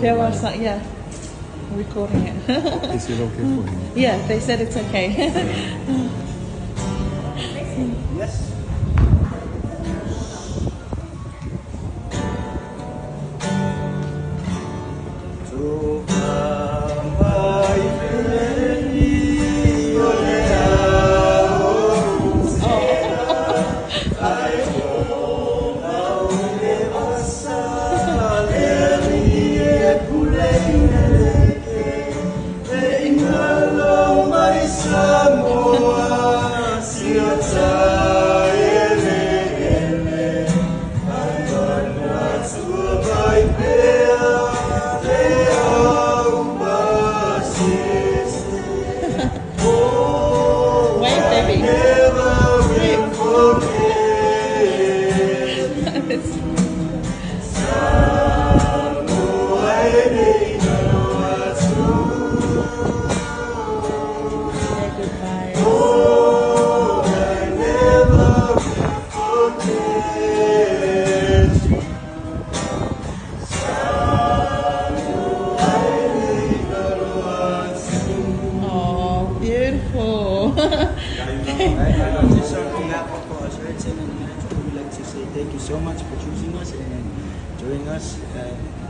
There was some, yeah, recording it. Is it okay for him? Yeah, they said it's okay. Yes. Samoa, Wait, baby. Oh, beautiful. Thank you so much for choosing us and joining us.